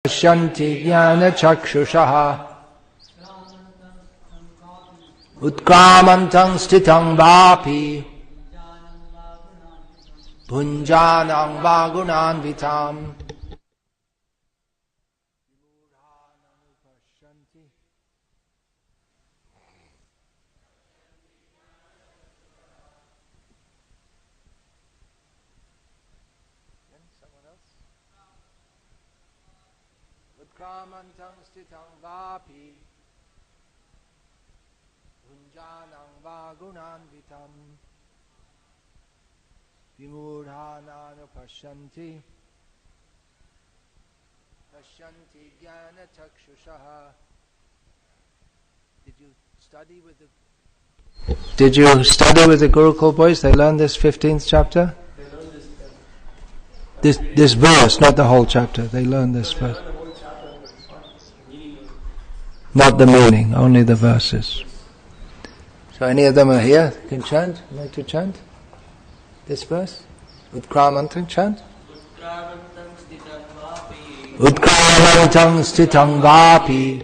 Shanti jnana chakshushaha utkramantam sthitam vapi bhunjanam vagunanvitam. Utkramantam sthitam vapi bhunjanam vagunanvitam vimudhananu pasyanti jnana chakshushaha. Did you study with the Gurukul boys? They learned this 15th chapter? This verse, not the whole chapter. They learned this verse. Not the meaning, only the verses. So any of them are here? Can chant? Like to chant? This verse? Utkramantam chant? Utkramantam sthitam vapi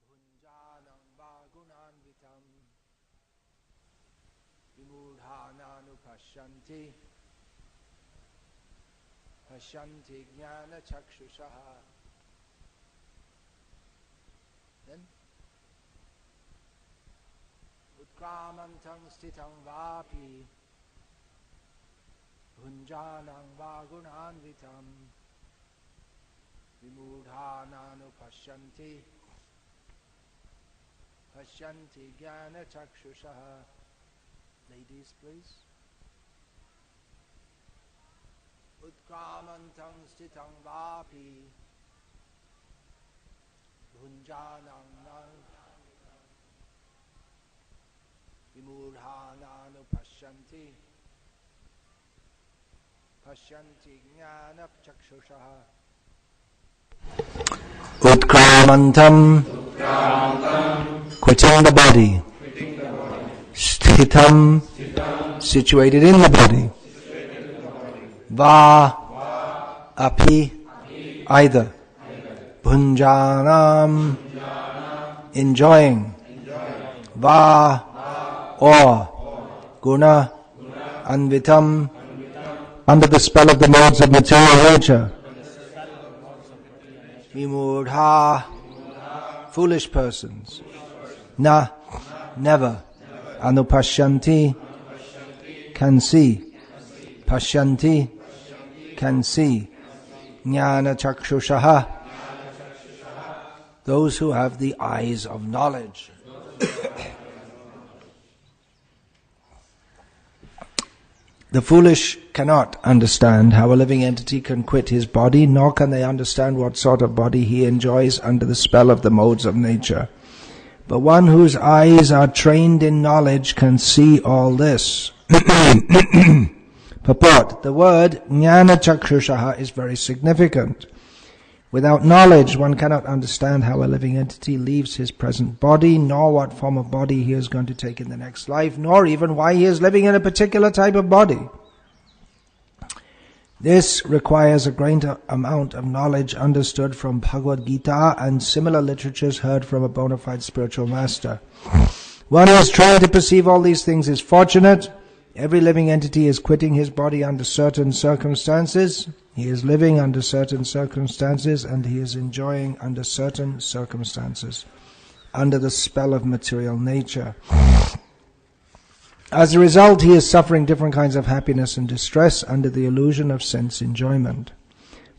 bhunjanam vagunanvitam vimudhananu pasyanti jnana chakshushaha. Then utkramantam sthitam vapi bhunjanam vagunanvitam vimudhananu pasyanti jnana chakshushaha. Ladies, please. Utkramantam sthitam vapi bhunjanam vimudhananu pasyanti jnana chakshushaha. Utkramantam, quitting the body. Sthitam, situated in the body. Va, api, either. Bhunjanam, enjoying. Va, or. Guna, anvitam, under the spell of the modes of material nature. Vimudha, foolish persons. Na, never. Anupashyanti, can see. Pashyanti, can see. Jnana chakshushaha, those who have the eyes of knowledge. The foolish cannot understand how a living entity can quit his body, nor can they understand what sort of body he enjoys under the spell of the modes of nature. But one whose eyes are trained in knowledge can see all this. Purport. The word jnana chakshushaha is very significant. Without knowledge, one cannot understand how a living entity leaves his present body, nor what form of body he is going to take in the next life, nor even why he is living in a particular type of body. This requires a great amount of knowledge understood from Bhagavad Gita and similar literatures heard from a bona fide spiritual master. One who is trying to perceive all these things is fortunate. Every living entity is quitting his body under certain circumstances. He is living under certain circumstances, and he is enjoying under certain circumstances, under the spell of material nature. As a result, he is suffering different kinds of happiness and distress under the illusion of sense enjoyment.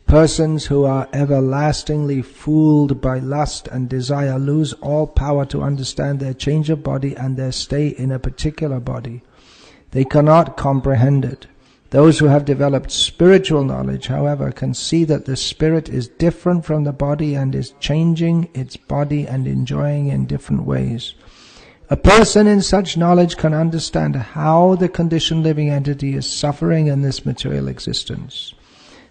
Persons who are everlastingly fooled by lust and desire lose all power to understand their change of body and their stay in a particular body. They cannot comprehend it. Those who have developed spiritual knowledge, however, can see that the spirit is different from the body and is changing its body and enjoying in different ways. A person in such knowledge can understand how the conditioned living entity is suffering in this material existence.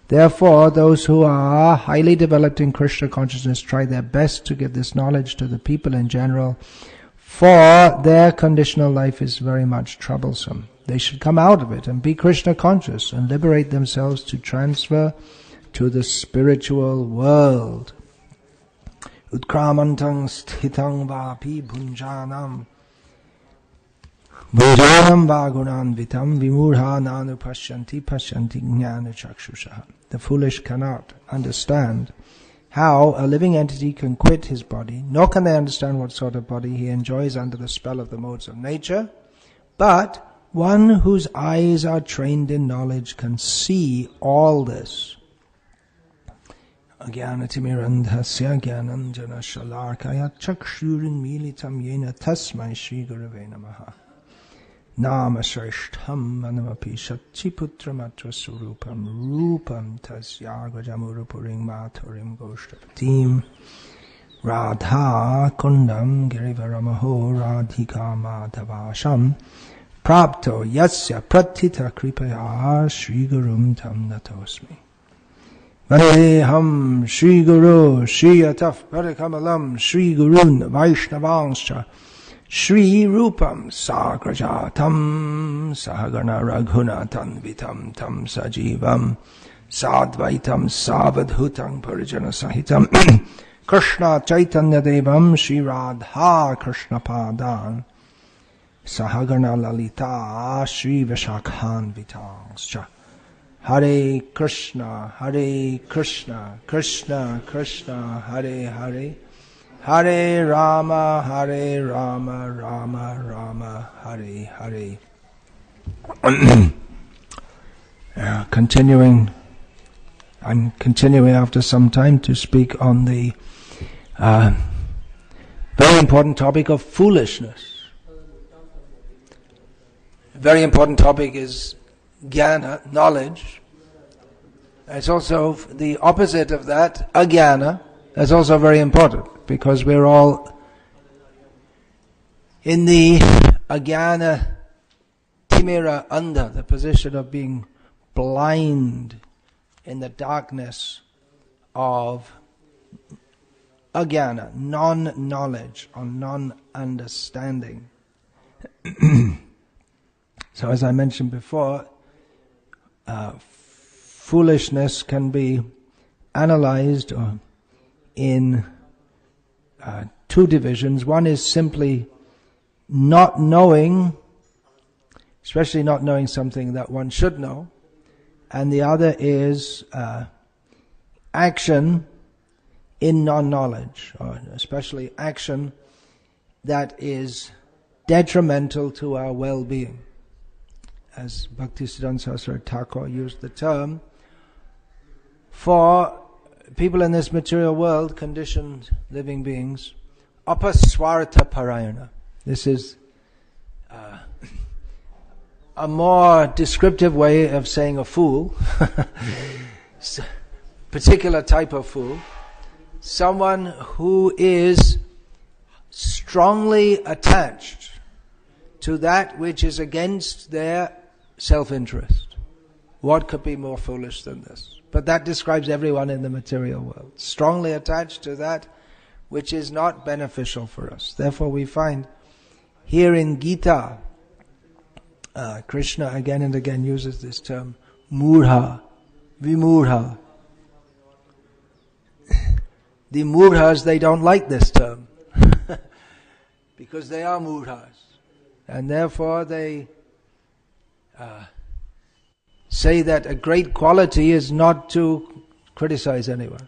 Therefore, those who are highly developed in Krishna consciousness try their best to give this knowledge to the people in general, for their conditional life is very much troublesome. They should come out of it and be Krishna conscious and liberate themselves to transfer to the spiritual world. Utkramantang sthitang vapi bhunjanam vagunan vitam vimurha nanu pashyanti jnana chakshusha. The foolish cannot understand how a living entity can quit his body, nor can they understand what sort of body he enjoys under the spell of the modes of nature, but one whose eyes are trained in knowledge can see all this. Ajnanatimirandhasya jnananjana shalarkaya chakshurin militam yena tasmai Shri Gurave Namaha. Nama shrishtham manamapi shatchiputramatra surupam rupam tasyagvajamurupuring maturim goshtapatim radha kundam girivaramaho radhika madhavasham prapto yasya pratita kripaya Shri Gurum tam natosmi. Vandeham Shri Guru Shri Ataf Parakamalam Shri Gurun Vaishnavanscha Shri Rupam Sagrajatam Sahagana Raghunatan Vitam Tam Sajivam Sadvaitam Savadhutam Parijana Sahitam Krishna Chaitanya Devam Shri Radha Krishna Padan Sahagana Lalita Shri Vishakhan Vitangscha. Hare Krishna, Krishna Krishna, Hare Hare, Hare Rama, Rama Rama, Hare Hare. Continuing after some time to speak on the very important topic of foolishness. A very important topic is jnana, knowledge. It's also the opposite of that, ajnana. That's also very important, because we're all in the ajnana timira andha, the position of being blind in the darkness of ajnana, non-knowledge or non-understanding. So as I mentioned before, foolishness can be analyzed in two divisions. One is simply not knowing, especially not knowing something that one should know, and the other is action in non-knowledge, or especially action that is detrimental to our well-being. As Bhaktisiddhanta Saraswati Thakur used the term, for people in this material world, conditioned living beings, apaswarta parayana. This is a more descriptive way of saying a fool, particular type of fool, someone who is strongly attached to that which is against their self-interest. What could be more foolish than this? But that describes everyone in the material world. Strongly attached to that which is not beneficial for us. Therefore we find here in Gita, Krishna again and again uses this term, murha, vimurha. The murhas, they don't like this term, because they are murhas. And therefore they say that a great quality is not to criticize anyone,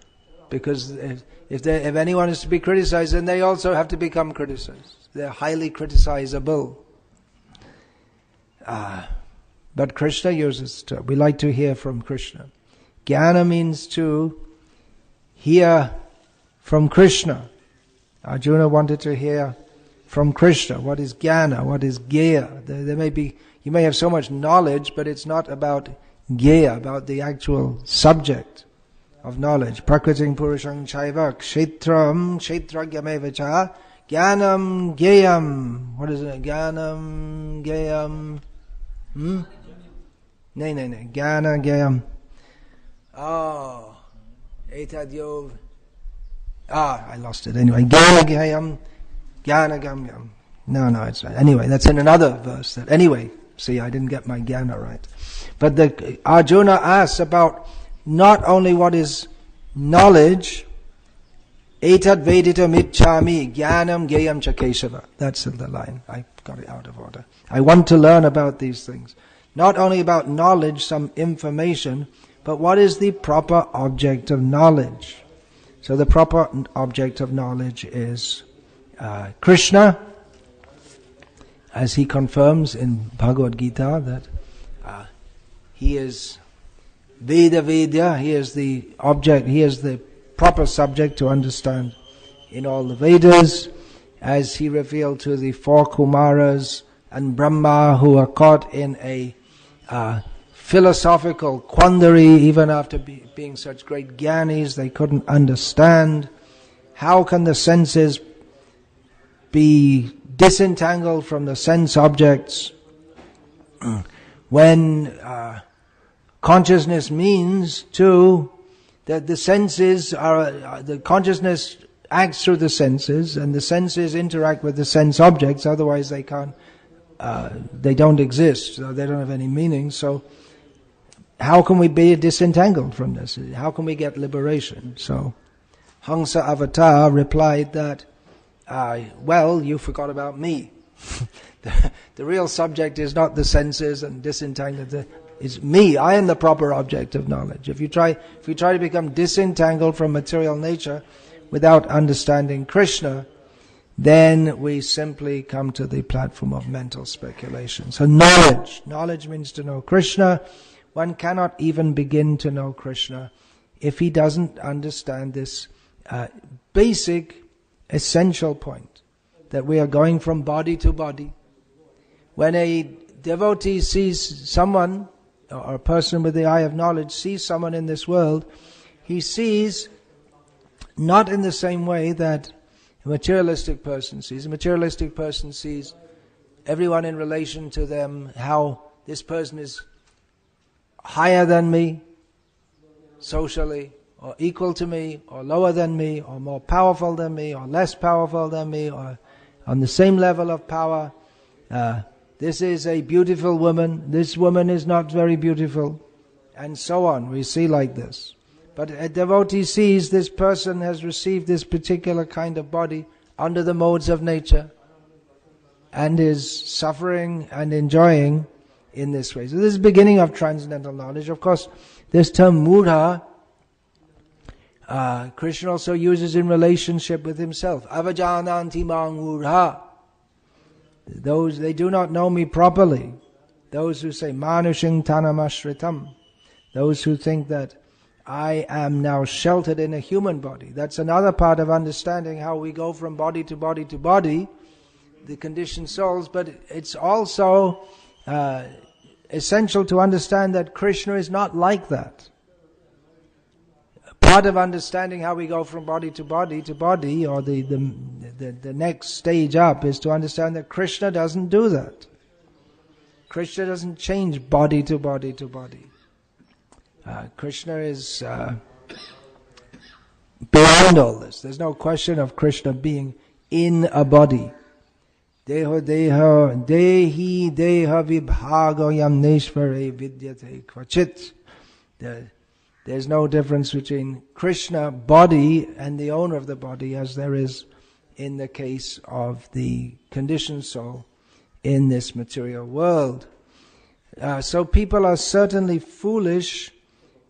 because if anyone is to be criticized, then they also have to become criticized. They're highly criticizable. But Krishna uses term. We like to hear from Krishna. Jnana means to hear from Krishna. Arjuna wanted to hear from Krishna. What is jnana? What is gyeya? There may be, you may have so much knowledge, but it's not about gyeya, about the actual subject of knowledge. Prakriting purushang chaiva kshetram kshetragyameva cha jnanam gyeyam. What is it? Jnanam gyeyam. Nay. Jnana gyeyam. Oh. Etadyov. I lost it anyway. Jnana gyeyam. Jnana gamyam. No, it's not. Anyway, that's in another verse. See, I didn't get my jnana right. But Arjuna asks about not only what is knowledge, etad veditam ichchami jnanam geyam cha Keshava. That's the line. I got it out of order. I want to learn about these things. Not only about knowledge, some information, but what is the proper object of knowledge? So the proper object of knowledge is Krishna, as he confirms in Bhagavad Gita that he is Veda Vedya, he is the object, he is the proper subject to understand in all the Vedas, as he revealed to the four Kumaras and Brahma, who are caught in a philosophical quandary. Even after being such great jnanis, they couldn't understand how can the senses be disentangled from the sense objects when consciousness means too that the senses are, the consciousness acts through the senses, and the senses interact with the sense objects, otherwise they can't, they don't exist, so they don't have any meaning. So how can we be disentangled from this? How can we get liberation? So Hamsa Avatar replied that, well, you forgot about me. The real subject is not the senses and disentangled. It's me. I am the proper object of knowledge. If we try to become disentangled from material nature without understanding Krishna, then we simply come to the platform of mental speculation. So knowledge means to know Krishna. One cannot even begin to know Krishna if he doesn't understand this basic, essential point, that we are going from body to body. When a devotee sees someone, or a person with the eye of knowledge sees someone in this world, he sees not in the same way that a materialistic person sees. A materialistic person sees everyone in relation to them, how this person is higher than me socially, or equal to me, or lower than me, or more powerful than me, or less powerful than me, or on the same level of power. This is a beautiful woman, this woman is not very beautiful, and so on. We see like this. But a devotee sees this person has received this particular kind of body under the modes of nature, and is suffering and enjoying in this way. So this is the beginning of transcendental knowledge. Of course, this term mudha, Krishna also uses in relationship with himself. Avajananti mang mudha. Those, they do not know me properly. Those who say, manushing tanamashritam. Those who think that I am now sheltered in a human body. That's another part of understanding how we go from body to body to body, the conditioned souls, but it's also essential to understand that Krishna is not like that. Part of understanding how we go from body to body to body, or the next stage up, is to understand that Krishna doesn't do that. Krishna doesn't change body to body to body. Krishna is beyond all this. There's no question of Krishna being in a body. Dehi deha vibhagoyam neshvare vidyate kvachit. There's no difference between Krishna, body, and the owner of the body, as there is in the case of the conditioned soul in this material world. So people are certainly foolish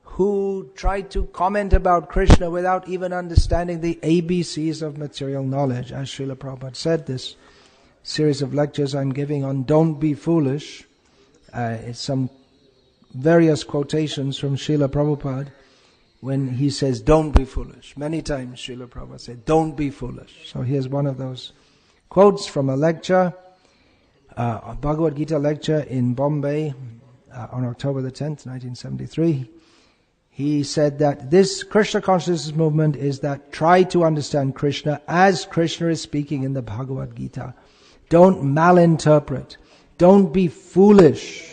who try to comment about Krishna without even understanding the ABCs of material knowledge. As Srila Prabhupada said, this series of lectures I'm giving on Don't Be Foolish, it's some various quotations from Srila Prabhupada when he says, don't be foolish. Many times Srila Prabhupada said, don't be foolish. So here's one of those quotes from a lecture, a Bhagavad Gita lecture in Bombay on October the 10th, 1973. He said that this Krishna consciousness movement is that try to understand Krishna as Krishna is speaking in the Bhagavad Gita. Don't malinterpret. Don't be foolish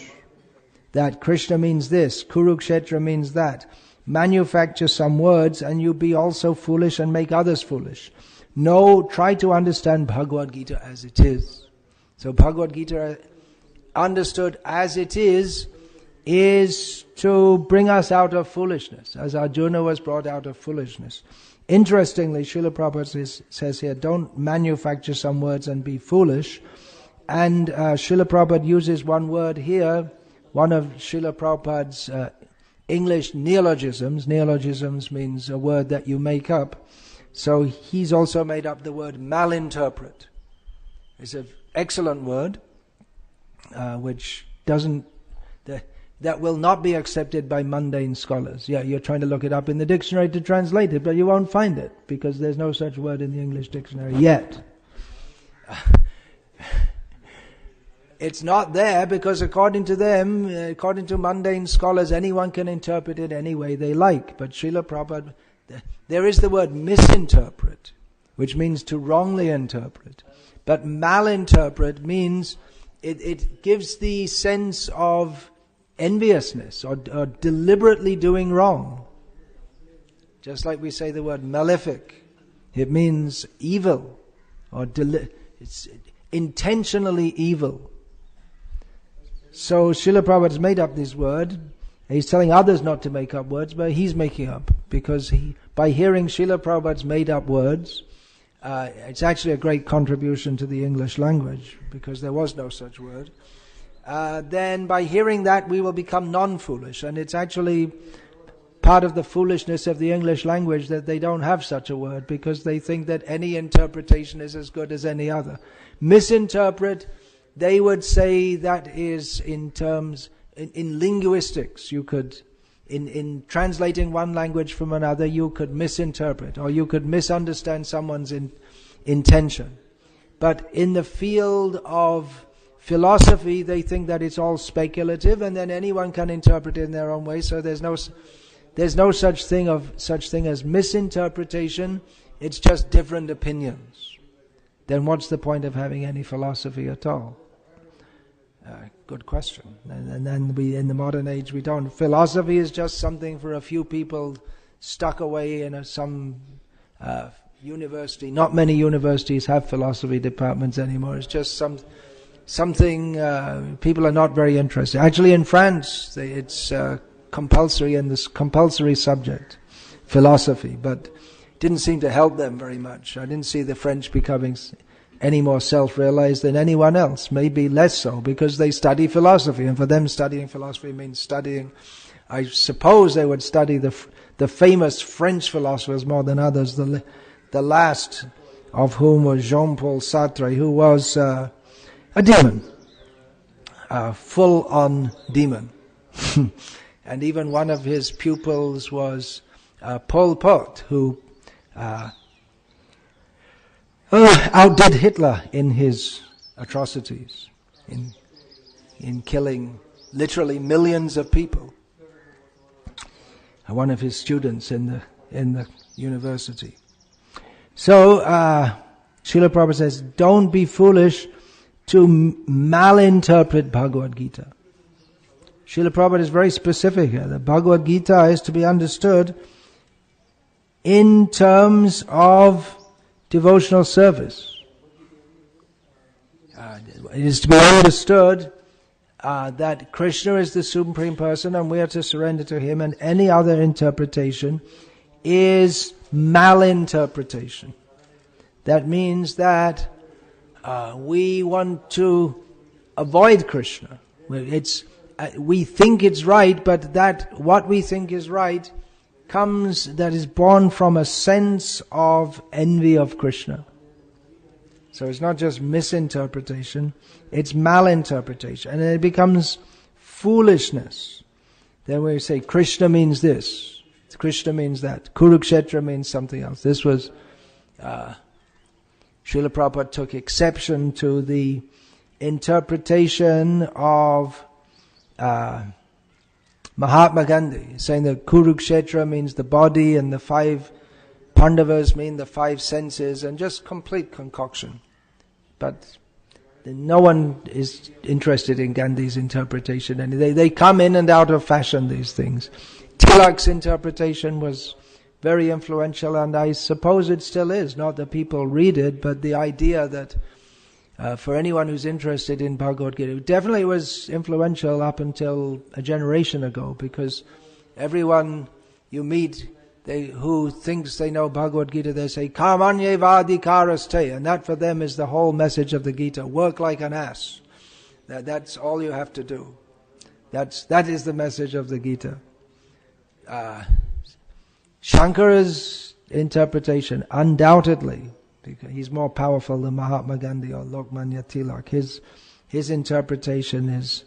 that Krishna means this, Kurukshetra means that. Manufacture some words and you be also foolish and make others foolish. No, try to understand Bhagavad Gita as it is. So Bhagavad Gita understood as it is is to bring us out of foolishness, as Arjuna was brought out of foolishness. Interestingly, Srila Prabhupada says here, don't manufacture some words and be foolish. And Srila Prabhupada uses one word here, one of Srila Prabhupada's English neologisms. Neologisms means a word that you make up. So he's also made up the word malinterpret. It's an excellent word, which that will not be accepted by mundane scholars. Yeah, you're trying to look it up in the dictionary to translate it, but you won't find it, because there's no such word in the English dictionary yet. It's not there because according to them, according to mundane scholars, anyone can interpret it any way they like. But Srila Prabhupada, there is the word misinterpret, which means to wrongly interpret. But malinterpret means it gives the sense of enviousness or deliberately doing wrong. Just like we say the word malefic, it means evil or it's intentionally evil. So Srila Prabhupada has made up this word. He's telling others not to make up words, but he's making up, because by hearing Srila Prabhupada's made up words, it's actually a great contribution to the English language, because there was no such word. Then by hearing that we will become non-foolish, and it's actually part of the foolishness of the English language that they don't have such a word, because they think that any interpretation is as good as any other. Misinterpret, they would say that is in terms, in linguistics, you could, in translating one language from another, you could misinterpret, or you could misunderstand someone's intention. But in the field of philosophy, they think that it's all speculative, and then anyone can interpret it in their own way, so there's no such thing as misinterpretation, it's just different opinions. Then what's the point of having any philosophy at all? Good question. And then we, in the modern age, we don't. Philosophy is just something for a few people stuck away in some university. Not many universities have philosophy departments anymore. It's just something people are not very interested. Actually, in France, it's compulsory, and this compulsory subject, philosophy, but it didn't seem to help them very much. I didn't see the French becoming any more self-realized than anyone else, maybe less so, because they study philosophy, and for them studying philosophy means studying, I suppose they would study the famous French philosophers more than others, the last of whom was Jean-Paul Sartre, who was a demon, a full-on demon. And even one of his pupils was Pol Pot, who outdid Hitler in his atrocities, in killing literally millions of people. One of his students in the university. So Srila Prabhupada says, don't be foolish to malinterpret Bhagavad Gita. Srila Prabhupada is very specific here. The Bhagavad Gita is to be understood in terms of devotional service. It is to be understood that Krishna is the Supreme Person and we are to surrender to Him, and any other interpretation is malinterpretation. That means that we want to avoid Krishna. We think it's right, but that what we think is right that is born from a sense of envy of Krishna. So it's not just misinterpretation, it's malinterpretation. And it becomes foolishness. Then we say Krishna means this, Krishna means that, Kurukshetra means something else. This was, Srila Prabhupada took exception to the interpretation of Mahatma Gandhi, saying that Kurukshetra means the body and the 5 Pandavas mean the 5 senses, and just complete concoction. But no one is interested in Gandhi's interpretation, and they come in and out of fashion, these things. Tilak's interpretation was very influential, and I suppose it still is. Not that people read it, but the idea that for anyone who's interested in Bhagavad Gita. It definitely was influential up until a generation ago, because everyone you meet who thinks they know Bhagavad Gita, they say, Karmanyevadhikaraste, and that for them is the whole message of the Gita. Work like an ass. That's all you have to do. That is the message of the Gita. Shankara's interpretation, undoubtedly, because he's more powerful than Mahatma Gandhi or Lokmanya Tilak. His interpretation is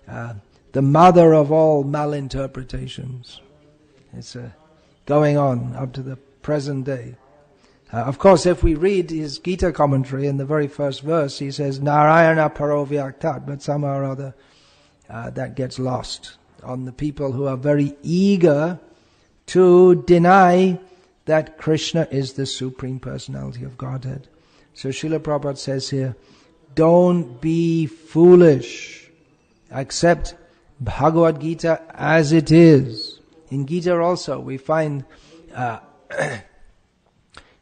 the mother of all malinterpretations. It's going on up to the present day. Of course, if we read his Gita commentary, in the very first verse, he says, Narayana Parovyaktat, but somehow or other that gets lost on the people who are very eager to deny that Krishna is the Supreme Personality of Godhead. So Srila Prabhupada says here, don't be foolish. Accept Bhagavad Gita as it is. In Gita also we find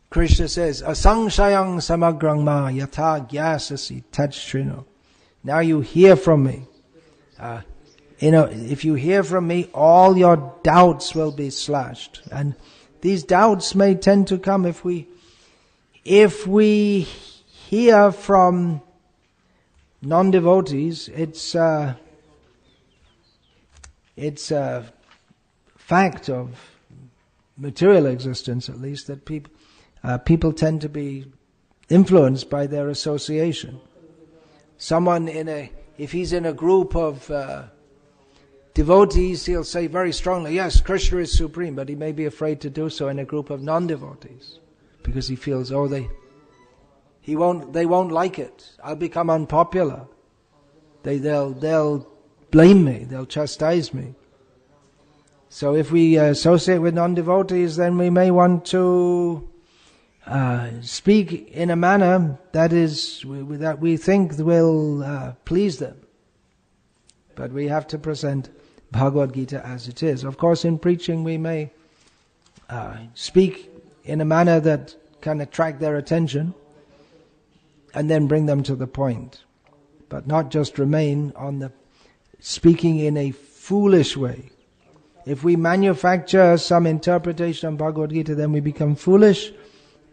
Krishna says, Asangshayang samagrang ma yatha gyasasi tachrino. Now you hear from me. If you hear from me, all your doubts will be slashed. And these doubts may tend to come if we hear from non-devotees. It's a fact of material existence, at least, that people tend to be influenced by their association. Someone if he's in a group of devotees, he'll say very strongly, yes, Krishna is supreme, but he may be afraid to do so in a group of non-devotees, because he feels, they won't like it. I'll become unpopular. They'll blame me. They'll chastise me. So if we associate with non-devotees, then we may want to speak in a manner that we think will please them. But we have to present Bhagavad Gita as it is. Of course, in preaching we may speak in a manner that can attract their attention and then bring them to the point, but not just remain on the speaking in a foolish way. If we manufacture some interpretation of Bhagavad Gita, then we become foolish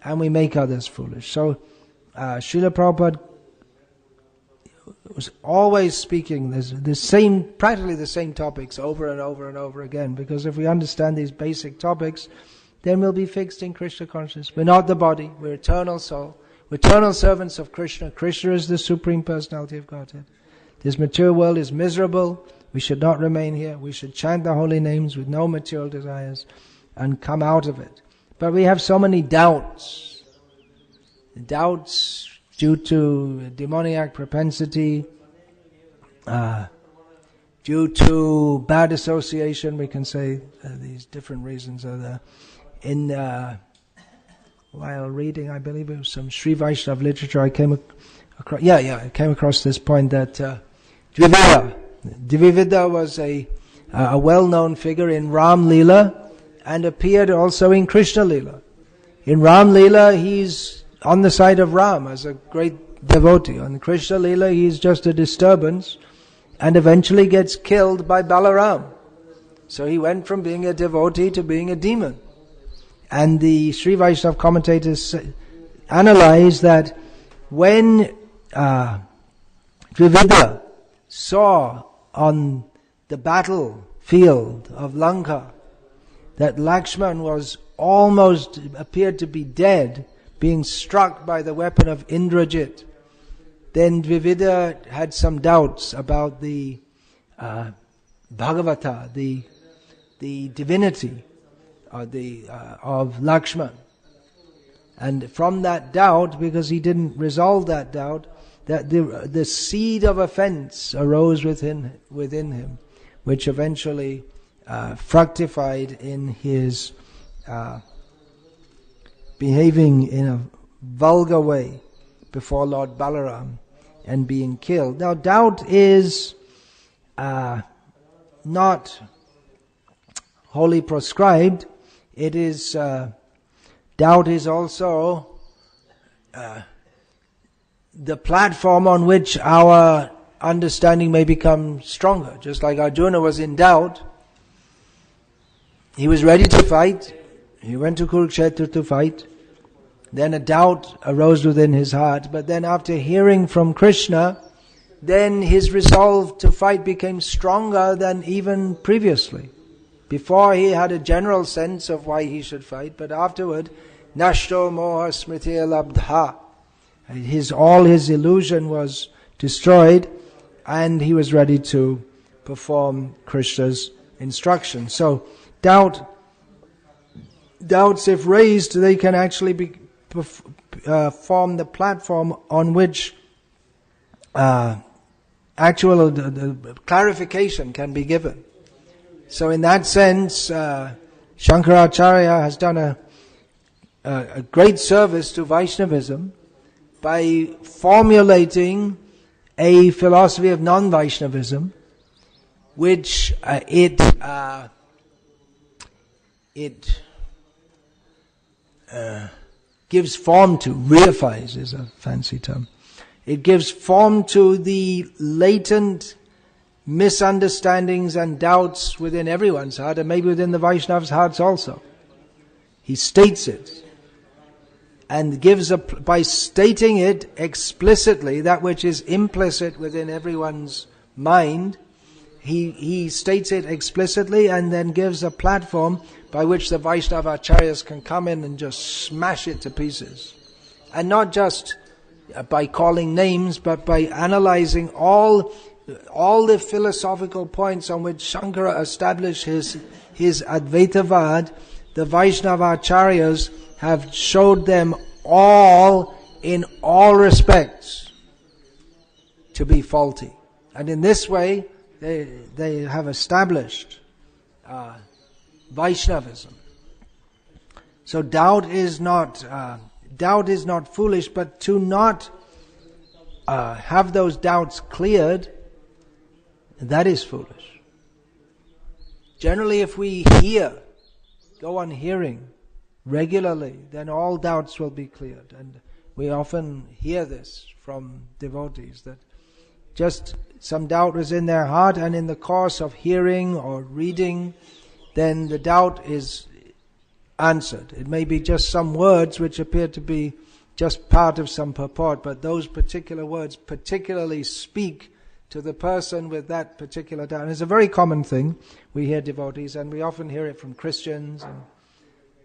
and we make others foolish. So Srila Prabhupada was always speaking practically the same topics over and over and over again, because if we understand these basic topics, then we'll be fixed in Krishna consciousness. We're not the body, we're eternal soul, we're eternal servants of Krishna. Krishna is the Supreme Personality of Godhead. This material world is miserable. We should not remain here. We should chant the holy names with no material desires and come out of it. But we have so many doubts. Doubts due to demoniac propensity, due to bad association, we can say these different reasons are there. While reading, I believe it was some Sri Vaishnava literature, I came across this point that Dvivida was a well-known figure in Ram Leela and appeared also in Krishna Leela. In Ram Leela, he's on the side of Ram as a great devotee. On Krishna Leela, he's just a disturbance and eventually gets killed by Balaram. So he went from being a devotee to being a demon. And the Sri Vaishnava commentators analyze that when Dvivida saw on the battlefield of Lanka that Lakshman was appeared to be dead, being struck by the weapon of Indrajit, then Dvivida had some doubts about the Bhagavata, the divinity of Lakshman. And from that doubt, because he didn't resolve that doubt, that the seed of offense arose within him, which eventually fructified in his behaving in a vulgar way before Lord Balaram and being killed. Now, doubt is not wholly proscribed. It is doubt is also the platform on which our understanding may become stronger. Just like Arjuna was in doubt, he was ready to fight. He went to Kurukshetra to fight. Then a doubt arose within his heart. But then after hearing from Krishna, then his resolve to fight became stronger than even previously. Before he had a general sense of why he should fight, but afterward, Nashto moha smriti labdha. All his illusion was destroyed, and he was ready to perform Krishna's instruction. So doubts, if raised, they can actually form the platform on which actual clarification can be given. So in that sense, Shankaracharya has done a great service to Vaishnavism by formulating a philosophy of non-Vaishnavism, which it gives form to. Reifies is a fancy term. It gives form to the latent misunderstandings and doubts within everyone's heart, and maybe within the Vaishnavas' hearts also. He states it, and by stating it explicitly, that which is implicit within everyone's mind, he states it explicitly and then gives a platform by which the Vaishnava acharyas can come in and just smash it to pieces. And not just by calling names, but by analyzing all the philosophical points on which Shankara established his Advaitavad. The Vaishnava acharyas have showed them all, in all respects, to be faulty. And in this way, they have established Vaishnavism. So doubt is not foolish, but to not have those doubts cleared, that is foolish. Generally, if we go on hearing regularly, then all doubts will be cleared. And we often hear this from devotees, that just some doubt was in their heart, and in the course of hearing or reading, then the doubt is answered. It may be just some words which appear to be just part of some purport, but those particular words particularly speak to the person with that particular doubt. And it's a very common thing. We hear devotees, and we often hear it from Christians, and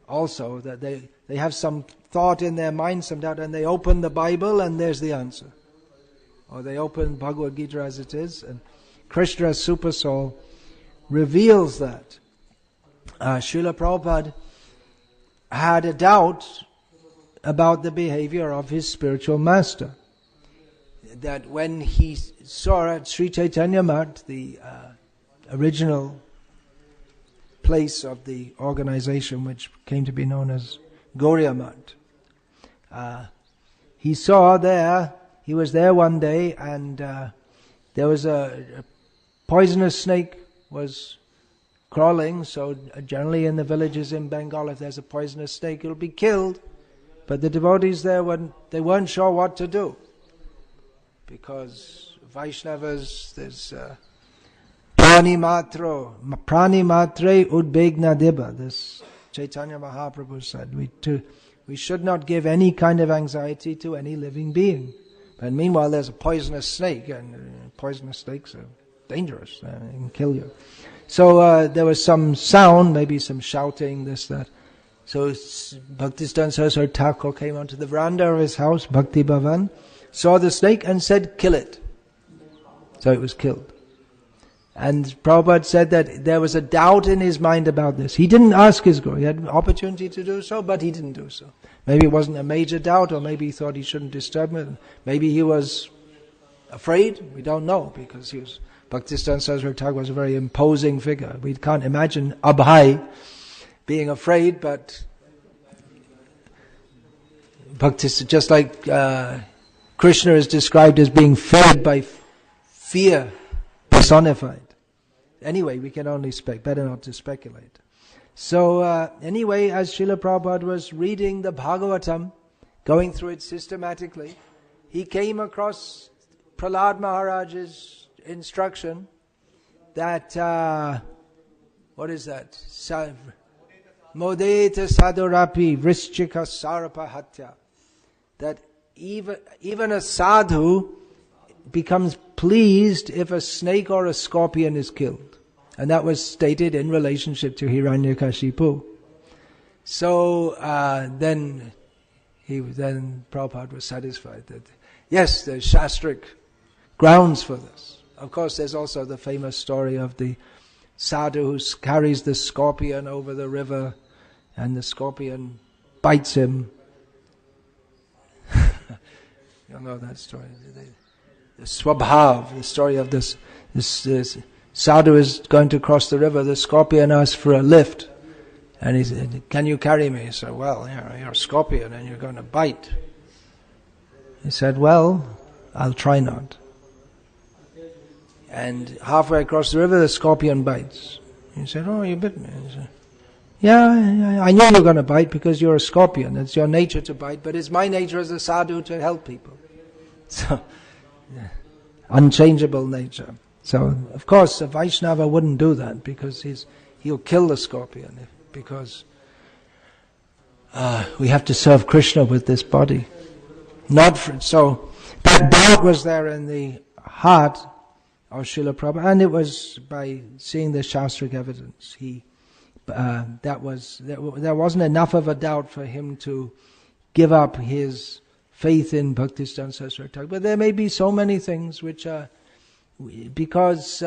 also that they have some thought in their mind, some doubt, and they open the Bible and there's the answer. Or they open Bhagavad Gita as it is, and Krishna as Super Soul reveals that. Srila Prabhupada had a doubt about the behavior of his spiritual master. That when he saw at Sri Chaitanya Mat, the original place of the organization which came to be known as Gauriya Mat, he was there one day, and there was a poisonous snake was crawling. So generally in the villages in Bengal, if there's a poisonous snake, it'll be killed. But the devotees there, they weren't sure what to do. Because Vaishnavas, there's prani matre udbegna deba. This Chaitanya Mahaprabhu said, we should not give any kind of anxiety to any living being. But meanwhile, there's a poisonous snake, and poisonous snakes are dangerous, they can kill you. So there was some sound, maybe some shouting, this, that. So Bhaktisiddhanta Saraswati Thakur came onto the veranda of his house, Bhakti Bhavan, saw the snake and said, "Kill it." So it was killed. And Prabhupada said that there was a doubt in his mind about this. He didn't ask his guru. He had an opportunity to do so, but he didn't do so. Maybe it wasn't a major doubt, or maybe he thought he shouldn't disturb it. Maybe he was afraid. We don't know, because Bhaktisiddhanta Saraswati Thakur was a very imposing figure. We can't imagine Abhay being afraid, but Bhaktisiddhanta, just like Krishna is described as being filled by fear personified. Anyway, we can only better not to speculate. So anyway, as Srila Prabhupada was reading the Bhagavatam, going through it systematically, he came across Prahlad Maharaj's instruction that, what is that? Modeta sadhurapi vrischika sarapa hatya. That even a sadhu becomes pleased if a snake or a scorpion is killed. And that was stated in relationship to Hiranyakashipu. So then Prabhupada was satisfied that yes, there's shastric grounds for this. Of course, there's also the famous story of the sadhu who carries the scorpion over the river, and the scorpion bites him. You know that story. The Swabhav, the story of this sadhu is going to cross the river. The scorpion asks for a lift. And he said, "Can you carry me?" He said, "Well, you're a scorpion and you're going to bite." He said, "Well, I'll try not." And halfway across the river, the scorpion bites. He said, "Oh, you bit me." He said, "Yeah, I knew you were going to bite because you're a scorpion. It's your nature to bite, but it's my nature as a sadhu to help people." So, unchangeable nature. So, of course, a Vaishnava wouldn't do that because he'll kill the scorpion because we have to serve Krishna with this body. So that doubt was there in the heart of Srila Prabhupada, and it was by seeing the shastric evidence. There wasn't enough of a doubt for him to give up his faith in Bhaktisiddhanta Saraswati Thakur. But there may be so many things which are, because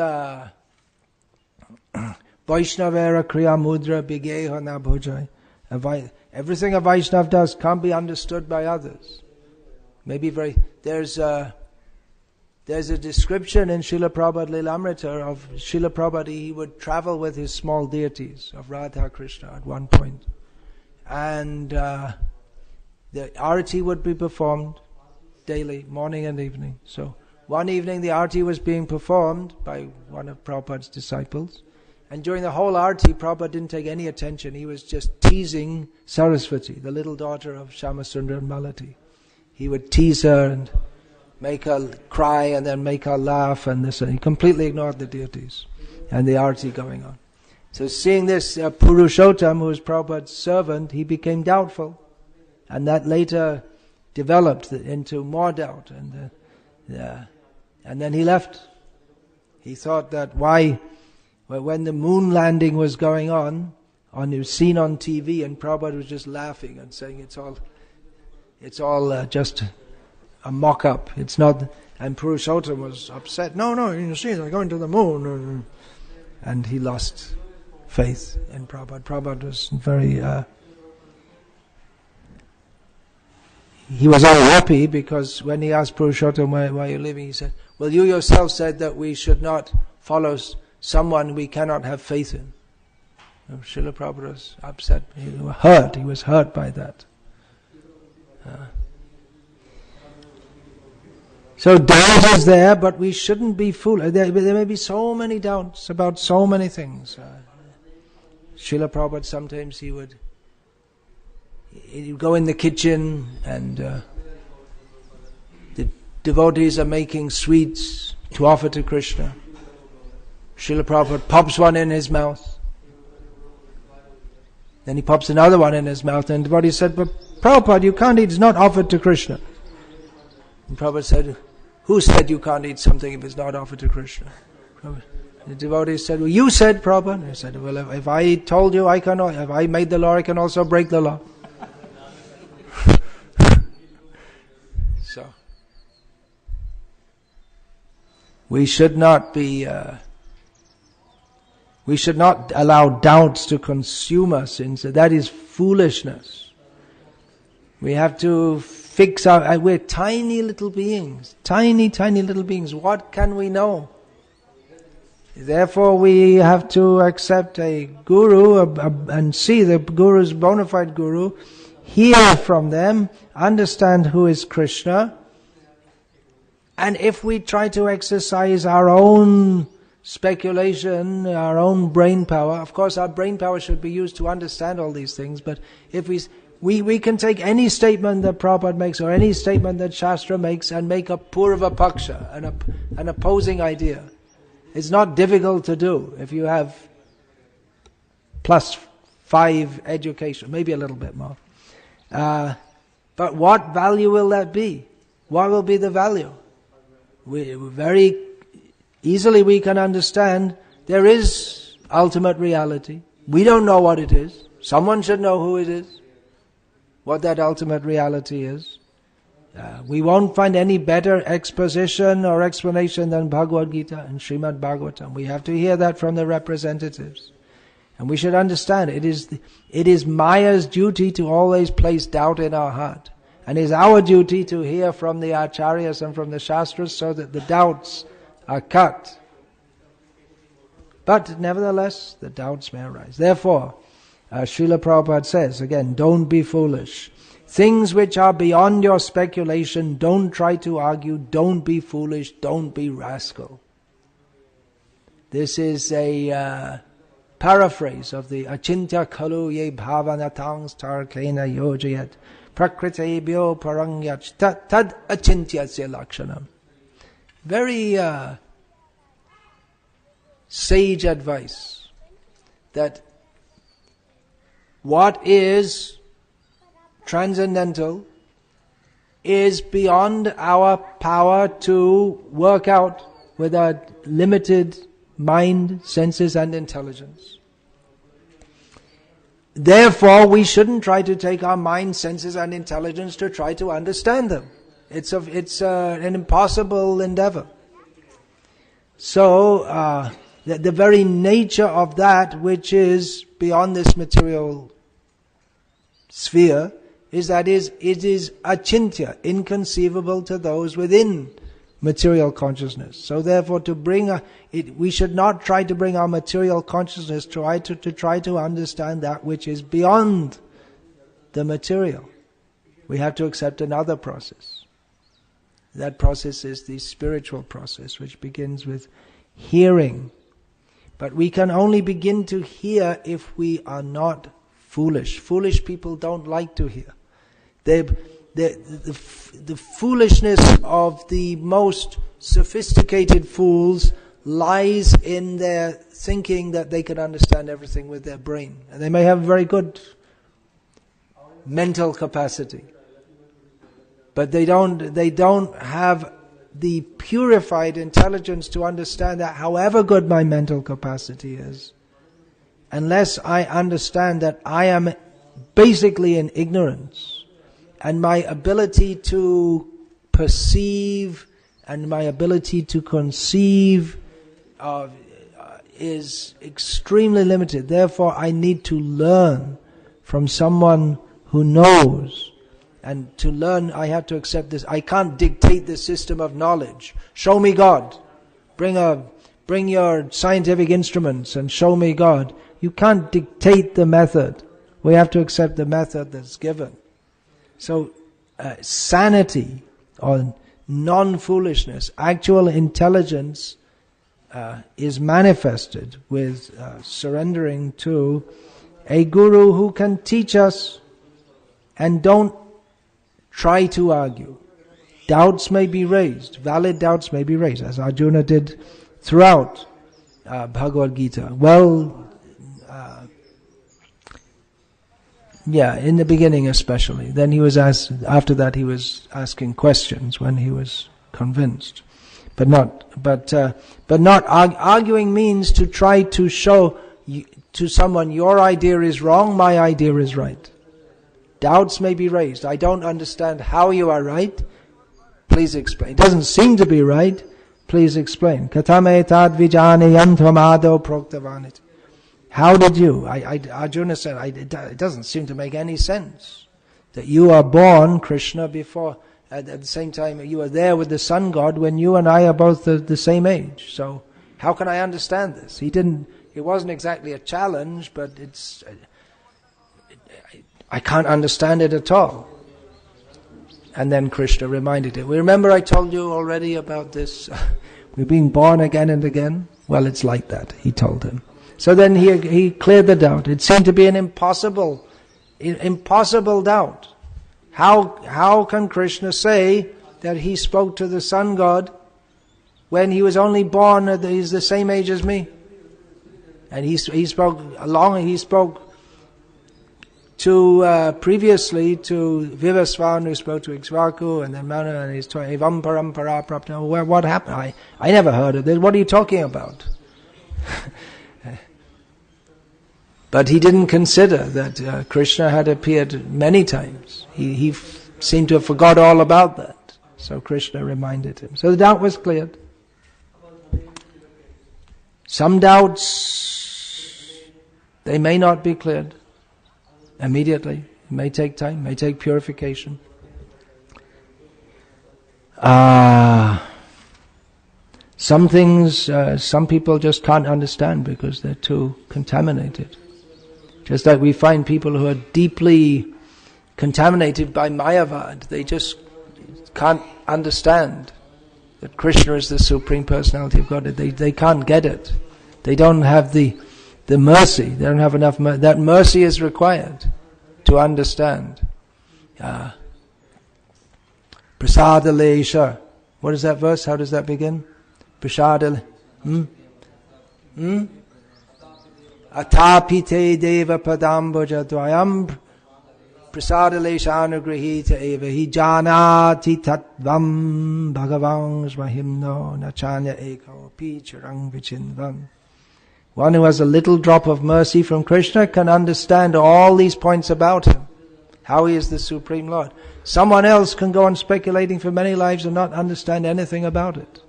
Vaishnavera Kriya Mudra Bigeha Na Bhujai. Everything a Vaishnav does can't be understood by others. There's a description in Srila Prabhupada Lilamrita of Srila Prabhupada. He would travel with his small deities of Radha Krishna at one point. And the arati would be performed daily, morning and evening. So one evening the arati was being performed by one of Prabhupada's disciples. And during the whole arati, Prabhupada didn't take any attention. He was just teasing Saraswati, the little daughter of Shyamasundar and Malati. He would tease her and make her cry and then make her laugh and this. And he completely ignored the deities and the arati going on. So seeing this, Purushottam, who was Prabhupada's servant, he became doubtful. And that later developed into more doubt. And then he left. He thought that when the moon landing was going on, it was seen on TV, and Prabhupada was just laughing and saying it's all just a mock-up. It's not. And Purushottam was upset. No, you see, they're going to the moon, and he lost faith in Prabhupada. Prabhupada was very. He was unhappy because when he asked Purushottam, why are you leaving? He said, "Well, you yourself said that we should not follow someone we cannot have faith in." Srila Prabhupada was upset. He was hurt by that. So doubt is there, but we shouldn't be fooled. There may be so many doubts about so many things. Srila Prabhupada, sometimes he'd go in the kitchen and the devotees are making sweets to offer to Krishna. Srila Prabhupada pops one in his mouth. Then he pops another one in his mouth, and the devotee said, "But Prabhupada, you can't eat, it's not offered to Krishna." And Prabhupada said, "Who said you can't eat something if it's not offered to Krishna?" The devotee said, "Well, you said, Prabhupada." And he said, "Well, if I told you if I made the law, I can also break the law." So, we should not allow doubts to consume us. That is foolishness. We have to we're tiny little beings. Tiny little beings. What can we know? Therefore we have to accept a guru and see the guru's bona fide guru, hear from them, understand who is Krishna. And if we try to exercise our own speculation, our own brain power, of course our brain power should be used to understand all these things, but if We can take any statement that Prabhupada makes or any statement that Shastra makes and make a Purva Paksha, an opposing idea. It's not difficult to do if you have +5 education, maybe a little bit more. But what value will that be? What will be the value? Very easily we can understand there is ultimate reality. We don't know what it is. Someone should know who it is, what that ultimate reality is. We won't find any better exposition or explanation than Bhagavad Gita and Srimad Bhagavatam. We have to hear that from the representatives. And we should understand it is Maya's duty to always place doubt in our heart. And it is our duty to hear from the Acharyas and from the Shastras so that the doubts are cut. But nevertheless, the doubts may arise. Therefore, Srila Prabhupada says, again, don't be foolish. Things which are beyond your speculation, don't try to argue, don't be foolish, don't be rascal. This is a paraphrase of the Achintya Khalu Ye Bhavanatang Starklena Yojayat Prakritebhyo Parangyach Tad Achintyasya Lakshanam. Very sage advice that what is transcendental is beyond our power to work out with our limited mind, senses and intelligence. Therefore, we shouldn't try to take our mind, senses and intelligence to try to understand them. It's an impossible endeavor. So, the very nature of that which is beyond this material sphere is that it is achintya, inconceivable to those within material consciousness. So therefore, we should not try to bring our material consciousness to try to understand that which is beyond the material. We have to accept another process. That process is the spiritual process, which begins with hearing. But we can only begin to hear if we are not foolish. Foolish people don't like to hear. The foolishness of the most sophisticated fools lies in their thinking that they can understand everything with their brain. And they may have very good mental capacity. But they don't have the purified intelligence to understand that however good my mental capacity is, unless I understand that I am basically in ignorance, and my ability to perceive and my ability to conceive is extremely limited. Therefore, I need to learn from someone who knows. And to learn, I have to accept this. I can't dictate the system of knowledge. Show me God. Bring your scientific instruments and show me God. You can't dictate the method. We have to accept the method that's given. So, sanity or non-foolishness, actual intelligence is manifested with surrendering to a guru who can teach us, and don't try to argue. Doubts may be raised, valid doubts may be raised, as Arjuna did throughout Bhagavad Gita. In the beginning especially. Then he was after that he was asking questions when he was convinced. Arguing means to try to show to someone your idea is wrong, my idea is right. Doubts may be raised. I don't understand how you are right. Please explain. It doesn't seem to be right. Please explain. Katame tad vijanayan tvamado proktavanit. How did you? Arjuna said, it doesn't seem to make any sense that you are born, Krishna, before, at the same time you are there with the sun god when you and I are both the same age. So how can I understand this? It wasn't exactly a challenge, but I can't understand it at all. And then Krishna reminded him. Remember I told you already about this? We're being born again and again. Well, it's like that, he told him. So then he cleared the doubt. It seemed to be an impossible impossible doubt. How can Krishna say that he spoke to the sun god when he was only born he's the same age as me? And he spoke to previously to Vivasvan, who spoke to Ikshvaku, and then Manu, and he's talking Evam Parampara Prapta. What happened? I never heard of this. What are you talking about? But he didn't consider that Krishna had appeared many times. He seemed to have forgot all about that. So Krishna reminded him. So the doubt was cleared. Some doubts, they may not be cleared immediately. It may take time, may take purification. Some things, some people just can't understand because they're too contaminated. Just like we find people who are deeply contaminated by Mayavad, they just can't understand that Krishna is the Supreme Personality of Godhead. They can't get it. They don't have the mercy. They don't have enough mercy. That mercy is required to understand. Prasadalesha. What is that verse? How does that begin? Prasadal. Atapite deva padambuja dvayam prasadaleshanugrahita eva hi janati tattvam bhagavang svahimno nachanya eko picharang vichinvam. One who has a little drop of mercy from Krishna can understand all these points about him, how he is the Supreme Lord. Someone else can go on speculating for many lives and not understand anything about it.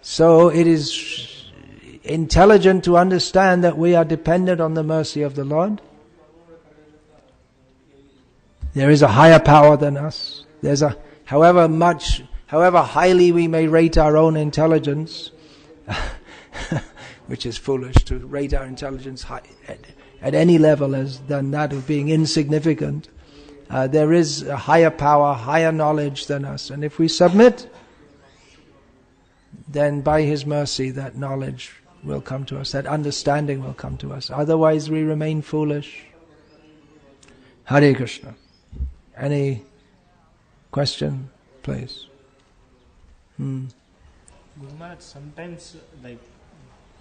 So it is intelligent to understand that we are dependent on the mercy of the Lord. There is a higher power than us. However highly we may rate our own intelligence, which is foolish to rate our intelligence high, at any level as than that of being insignificant. There is a higher power, higher knowledge than us, and if we submit, then by His mercy that knowledge will come to us, that understanding will come to us. Otherwise we remain foolish. Hare Krishna. Any question, please? Guru Maharaj, sometimes like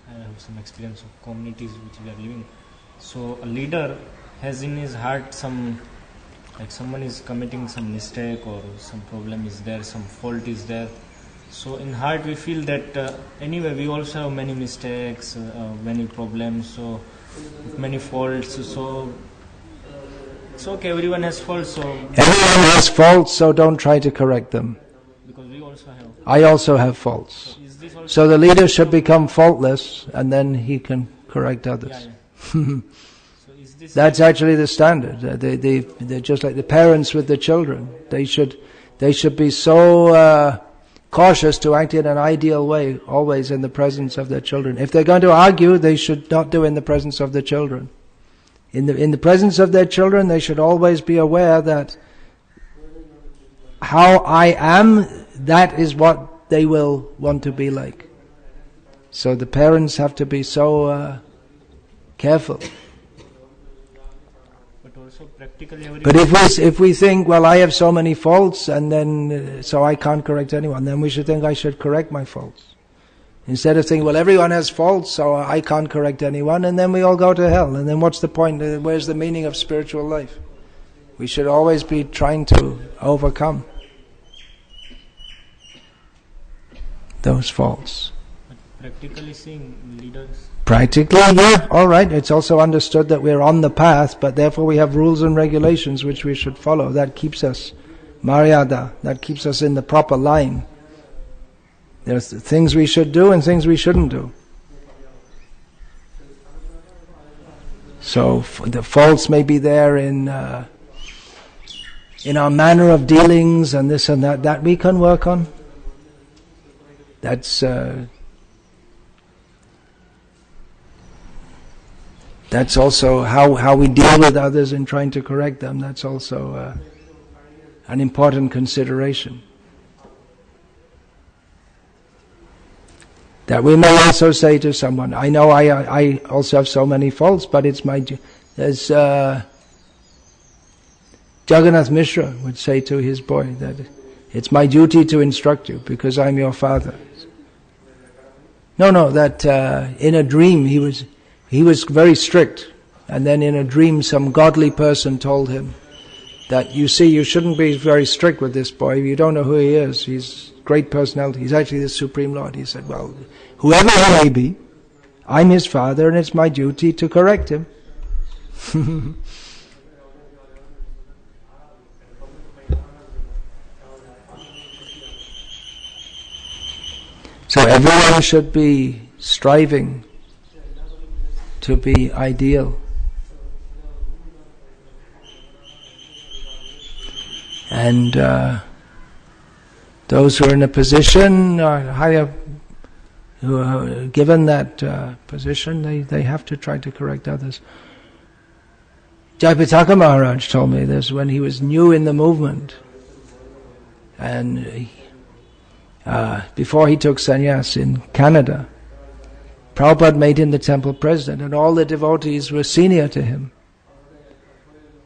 I have some experience of communities which we are living. So a leader has in his heart some, like someone is committing some mistake or some problem is there, some fault is there. So in heart we feel that anyway we also have many mistakes, many problems, so many faults. So it's okay, everyone has faults. So everyone has faults, so don't try to correct them. Because we also have. I also have faults. So the leader should become faultless, and then he can correct others. So that's actually the standard. They're just like the parents with the children. They should be so cautious to act in an ideal way, always in the presence of their children. If they're going to argue, they should not do it in the presence of the children. In the presence of their children, they should always be aware that how I am, that is what they will want to be like. So the parents have to be so careful. But also practically But if we think, well, I have so many faults, and then so I can't correct anyone, then we should think I should correct my faults. Instead of thinking, well, everyone has faults, so I can't correct anyone, and then we all go to hell. And then what's the point? Where's the meaning of spiritual life? We should always be trying to overcome those faults. But practically seeing leaders. Practically, yeah, all right. It's also understood that we're on the path, but therefore we have rules and regulations which we should follow. That keeps us maryada, that keeps us in the proper line. There's things we should do and things we shouldn't do. So the faults may be there in our manner of dealings and this and that we can work on. That's also how we deal with others in trying to correct them. That's also an important consideration. That we may also say to someone, I know I also have so many faults, but it's There's Jagannath Mishra would say to his boy that it's my duty to instruct you because I'm your father. No, that in a dream he was very strict, and then in a dream some godly person told him that, you see, you shouldn't be very strict with this boy. You don't know who he is. He's great personality. He's actually the Supreme Lord. He said, well, whoever he may be, I'm his father and it's my duty to correct him. So everyone should be striving to be ideal. And those who are in a position or higher, who are given that position, they have to try to correct others. Jayapataka Maharaj told me this when he was new in the movement, and before he took sannyas in Canada, Prabhupada made him the temple president, and all the devotees were senior to him.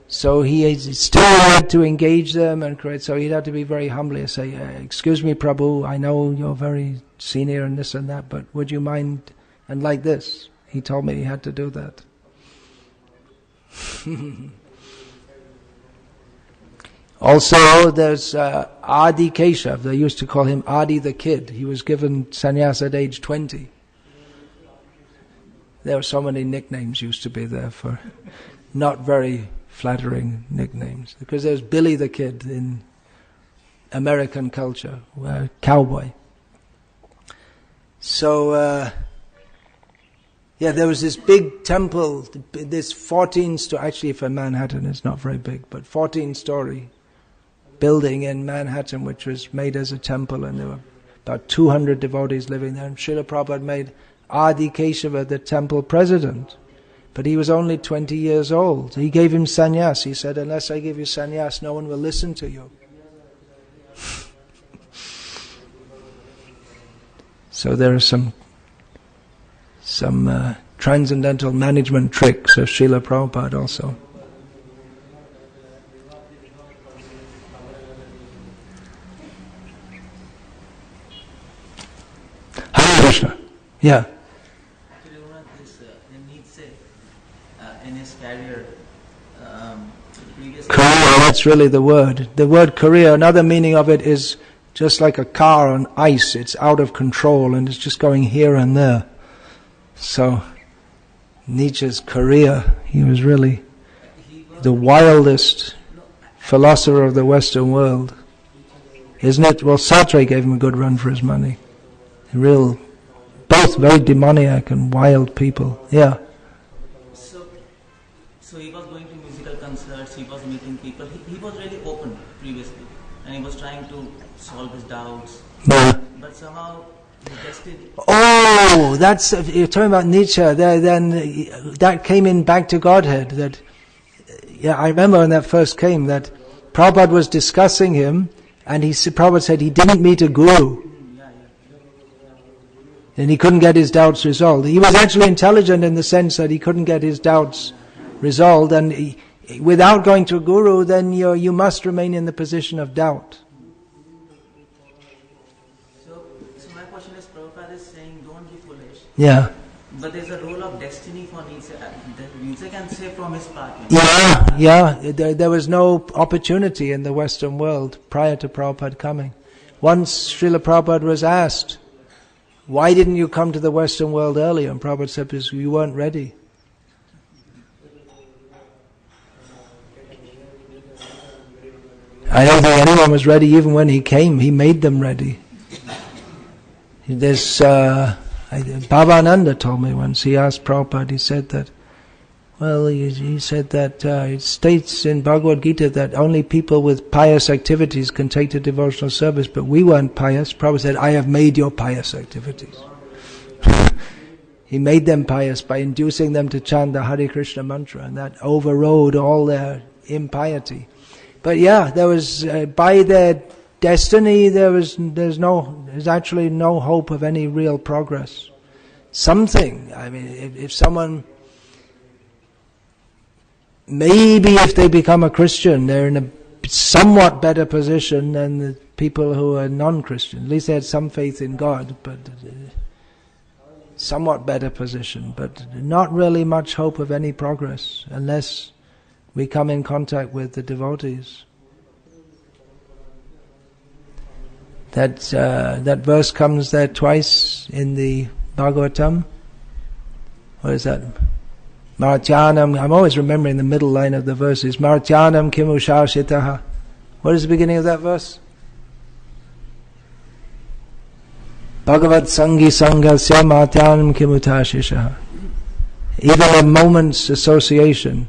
So he still had to engage them and correct. So he'd have to be very humbly and say, "Excuse me, Prabhu, I know you're very senior and this and that, but would you mind?" And like this, he told me he had to do that. Also, there's Adi Keshav. They used to call him Adi the Kid. He was given sannyas at age 20. There were so many nicknames used to be there for not very flattering nicknames. Because there's Billy the Kid in American culture, cowboy. So, there was this big temple, this 14-story, actually for Manhattan it's not very big, but 14-story building in Manhattan which was made as a temple, and there were about 200 devotees living there. And Srila Prabhupada made Adi Keshava the temple president. But he was only 20 years old. He gave him sannyas. He said, unless I give you sannyas, no one will listen to you. So there are some transcendental management tricks of Srila Prabhupada also. Hare Krishna. Yeah. In his career, career, that's really the word. The word career, another meaning of it is just like a car on ice. It's out of control and it's just going here and there. So, Nietzsche's career, he was really the wildest philosopher of the Western world. Isn't it? Well, Sartre gave him a good run for his money. Both very demoniac and wild people. Yeah. So he was going to musical concerts, he was meeting people, he was really open previously, and he was trying to solve his doubts. Yeah. But somehow he tested. Oh, that's, you're talking about Nietzsche, then that came in back to Godhead. That, I remember when that first came, that Prabhupada was discussing him, and Prabhupada said he didn't meet a guru. And he couldn't get his doubts resolved. He was actually intelligent in the sense that he couldn't get his doubts resolved, and without going to a guru, then you must remain in the position of doubt. So my question is, Prabhupada is saying, don't be foolish. Yeah. But there's a role of destiny for Nietzsche. Nietzsche can say from his part. There was no opportunity in the Western world prior to Prabhupada coming. Once Srila Prabhupada was asked, why didn't you come to the Western world earlier? And Prabhupada said, because you weren't ready. I don't think anyone was ready even when he came. He made them ready. There's Bhavananda told me once, he asked Prabhupada, he said that, he said that it states in Bhagavad Gita that only people with pious activities can take to devotional service, but we weren't pious. Prabhupada said, I have made your pious activities. He made them pious by inducing them to chant the Hare Krishna mantra, and that overrode all their impiety. But there was, by their destiny, there's actually no hope of any real progress. Something, if someone maybe if they become a Christian, they're in a somewhat better position than the people who are non-Christian. At least they had some faith in God, but somewhat better position. But not really much hope of any progress unless we come in contact with the devotees. That verse comes there twice in the Bhagavatam. What is that? Martyanam. I'm always remembering the middle line of the verses. Martyanam kimushashitaha. What is the beginning of that verse? Bhagavat Sangi Sangasya Martyanam kimutashishaha. Even a moment's association.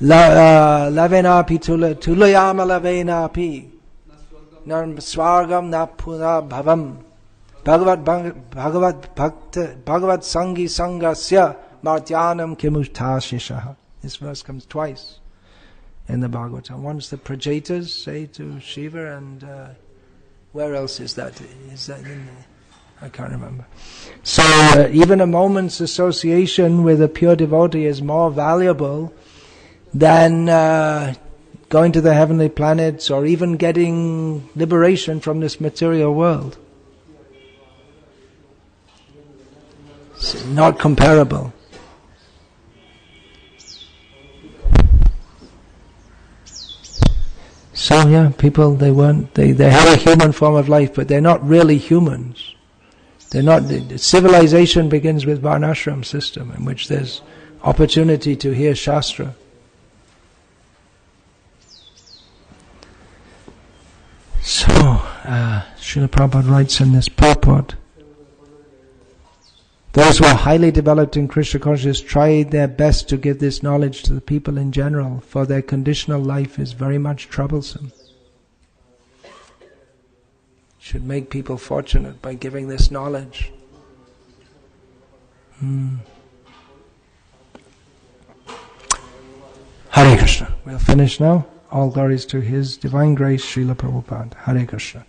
Lavenapi tulayama lavenapi. Nam swargam na puna bhavam. Bhagavat Sangi Sangasya Martyanam kimutashishaha. This verse comes twice in the Bhagavatam. Once the Prajetas say to Shiva, and where else is that? Is that in the, I can't remember. So even a moment's association with a pure devotee is more valuable than going to the heavenly planets or even getting liberation from this material world. It's not comparable. So yeah, people, they have a human form of life, but they're not really humans. They're not. Civilization begins with Varnashram system, in which there's opportunity to hear Shastra. So, Srila Prabhupada writes in this purport, those who are highly developed in Krishna consciousness try their best to give this knowledge to the people in general, for their conditional life is very much troublesome. Should make people fortunate by giving this knowledge. Hare Krishna. We'll finish now. All glories to His Divine Grace, Srila Prabhupada. Hare Krishna.